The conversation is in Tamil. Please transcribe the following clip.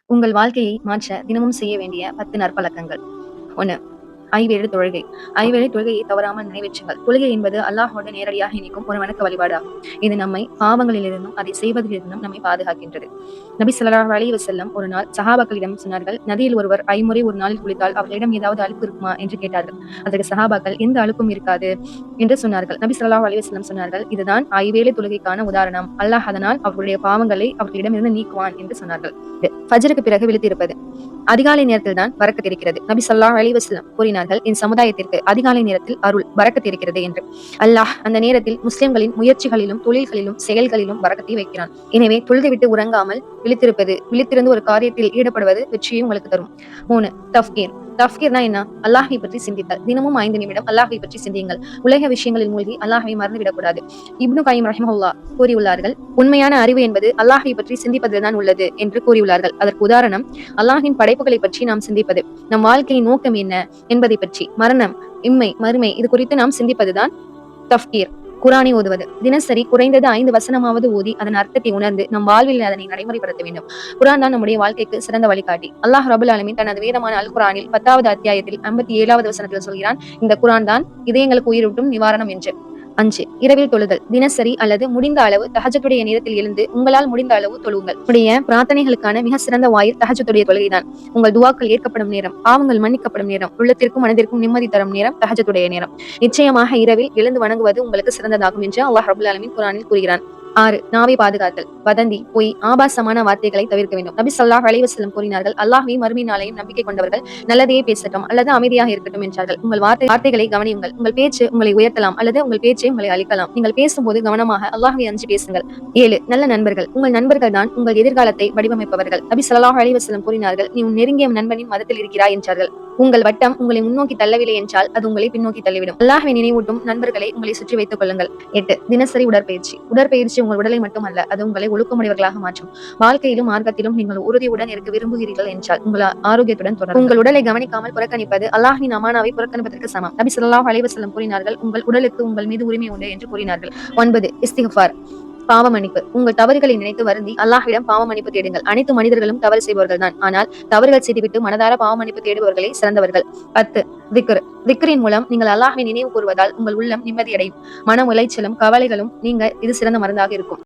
உங்கள் வாழ்க்கையை மாற்ற தினமும் செய்ய வேண்டிய 10 நற்பழக்கங்கள். 1. ஐவேளை தொழுகை. ஐவேளை தொழுகையை தவறாமல் நிறைவேற்றுங்கள். தொழுகை என்பது அல்லாஹ்வோடு நேரடியாக இணைக்கும் ஒரு வணக்க வழிபாடாகும். இது நம்மை பாவங்களிலிருந்தும் அதை செய்வதிலிருந்தும் நம்மை பாதுகாக்கின்றது. நபி ஸல்லல்லாஹு அலைஹி வஸல்லம் ஒரு நாள் சஹாபாக்களிடம் சொன்னார்கள், நதியில் ஒருவர் ஐமுறை ஒரு நாளில் குளித்தால் அவர்களிடம் ஏதாவது அழுக்கு இருக்குமா என்று கேட்டார்கள். அதற்கு சஹாபாக்கள் எந்த அழுக்கும் இருக்காது என்று சொன்னார்கள். நபி ஸல்லல்லாஹு அலைஹி வஸல்லம் சொன்னார்கள், இதுதான் ஐவேளை தொழுகைக்கான உதாரணம். அல்லாஹ் அதனால் அவர்களுடைய பாவங்களை அவர்களிடமிருந்து நீக்குவான் என்று சொன்னார்கள். ஃபஜ்ருக்கு பிறகு விழித்திருப்பது. அதிகாலை நேரத்தில் தான் பரக்கத் இருக்கிறது. நபி ஸல்லல்லாஹு அலைஹி வஸல்லம் கூறினார்கள், என் சமுதாயத்திற்கு அதிகாலை நேரத்தில் அருள் பரக்கத் இருக்கிறது என்று. அல்லாஹ் அந்த நேரத்தில் முஸ்லிம்களின் முயற்சிகளிலும் தொழில்களிலும் செயல்களிலும் பரக்கத்தை வைக்கிறான். எனவே தொழுதுவிட்டு உறங்காமல் விழித்திருந்து ஒரு காரியத்தில் ஈடுபடுவது வெற்றியை உங்களுக்கு தரும். 3. தஃப்கீர். தஃப்கீர்னா என்ன? அல்லாஹை பற்றி சிந்தித்தல். தினமும் 5 நிமிடம் அல்லாஹை பற்றி சிந்தியுங்கள். உலக விஷயங்களில் மூழ்கி அல்லாஹை மறந்துவிடக்கூடாது. இப்னு கய்யிம் ரஹிமஹுல்லாஹ் கூறியுள்ளார்கள், உண்மையான அறிவு என்பது அல்லாஹை பற்றி சிந்திப்பதில்தான் உள்ளது என்று கூறியுள்ளார்கள். அதற்கு உதாரணம், அல்லாஹின் படைப்புகளை பற்றி நாம் சிந்திப்பது, நம் வாழ்க்கையின் நோக்கம் என்ன என்பதை பற்றி, மரணம், இம்மை, மறுமை இது குறித்து நாம் சிந்திப்பதுதான் தஃப்கீர். குரானை ஓதுவது. தினசரி குறைந்தது 5 வசனமாவது ஓதி அதன் அர்த்தத்தை உணர்ந்து நம் வாழ்வில் அதனை நடைமுறைப்படுத்த வேண்டும். குரான் தான் நம்முடைய வாழ்க்கைக்கு சிறந்த வழிகாட்டி. அல்லாஹ் ரபுல் ஆலமீன் தனது வேதமான அல் குரானில் 10வது அத்தியாயத்தில் 57வது வசனத்தில் சொல்கிறான், இந்த குரான் தான் இதயங்களுக்கு உயிரூட்டும் நிவாரணம் என்று. 5. இரவில் தொழுதல். தினசரி அல்லது முடிந்த அளவு தஹஜ்ஜுடைய நேரத்தில் எழுந்து உங்களால் முடிந்த அளவு தொழுவுங்கள். உடைய பிரார்த்தனைகளுக்கான மிக சிறந்த வாயில் தஹஜ்ஜுடைய தொழுகைதான். உங்கள் துவாக்கள் ஏற்கப்படும் நேரம், பாவங்கள் மன்னிக்கப்படும் நேரம், உள்ளத்திற்கும் மனதிற்கும் நிம்மதி தரும் நேரம் தஹஜ்ஜுடைய நேரம். நிச்சயமாக இரவில் எழுந்து வணங்குவது உங்களுக்கு சிறந்ததாகும் என்று அல்லாஹ் ரபுல் ஆலமீன் குரானில் கூறுகிறான். 6. நாவை பாதுகாத்தல். வதந்தி, பொய், ஆபாசமான வார்த்தைகளை தவிர்க்க வேண்டும். நபி ஸல்லல்லாஹு அலைஹி வஸல்லம் கூறினார்கள், அல்லாஹ்வை மறுமை நாளையும் நம்பிக்கை கொண்டவர்கள் நல்லதையே பேசட்டும் அல்லது அமைதியாக இருக்கட்டும் என்றார்கள். உங்கள் வார்த்தைகளை கவனியுங்கள். உங்கள் பேச்சு உங்களை உயர்த்தலாம் அல்லது உங்கள் பேச்சை உங்களை அழிக்கலாம். நீங்கள் பேசும்போது கவனமாக அல்லாஹ்வை அஞ்சி பேசுங்கள். 7. நல்ல நண்பர்கள். உங்கள் நண்பர்கள் தான் உங்கள் எதிர்காலத்தை வடிவமைப்பவர்கள். நபி ஸல்லல்லாஹு அலைஹி வஸல்லம் கூறினார்கள், நீ உன் நெருங்கிய நண்பனின் மதத்தில் இருக்கிறாய் என்றார்கள். உங்கள் வட்டம் உங்களை முன்னோக்கி தள்ளவில்லை என்றால் அது உங்களை பின்னோக்கி தள்ளிவிடும். அல்லாஹ்வை நினைவூட்டும் நண்பர்களை உங்களை சுற்றி வைத்துக் கொள்ளுங்கள். 8. தினசரி உடற்பயிற்சி. உடற்பயிற்சி உங்கள் உடலை மட்டுமல்ல, அது உங்களை ஒழுக்கமுடையவர்களாக மாற்றும். வாழ்க்கையிலும் மார்க்கத்திலும் நீங்கள் உறுதியுடன் இருக்க விரும்புகிறீர்கள் என்றால் உங்கள் ஆரோக்கியத்துடன் தொடரும். உங்கள் உடலை கவனிக்காமல் புறக்கணிப்பது அல்லாஹ்வின் அமானாவை புறக்கணிப்பதற்கு சமம். நபி ஸல்லல்லாஹு அலைஹி வஸல்லம் கூறினார்கள், உங்கள் உடலுக்கு உங்கள் மீது உரிமை உண்டு என்று கூறினார்கள். 9. இஸ்திக்ஃபார். பாவ மன்னிப்பு. உங்கள் தவறுகளை நினைத்து வருந்தி அல்லாஹ்விடம் பாவ மன்னிப்பு தேடுங்கள். அனைத்து மனிதர்களும் தவறு செய்பவர்கள் தான், ஆனால் தவறுகள் செய்துவிட்டு மனதார பாவ மன்னிப்பு தேடுபவர்களே சிறந்தவர்கள். 10. திக்ர். திக்ரின் மூலம் நீங்கள் அல்லாஹ்வை நினைவு கூறுவதால் உங்கள் உள்ளம் நிம்மதியடையும். மன உளைச்சலும் கவலைகளும் நீங்க இது சிறந்த மருந்தாக இருக்கும்.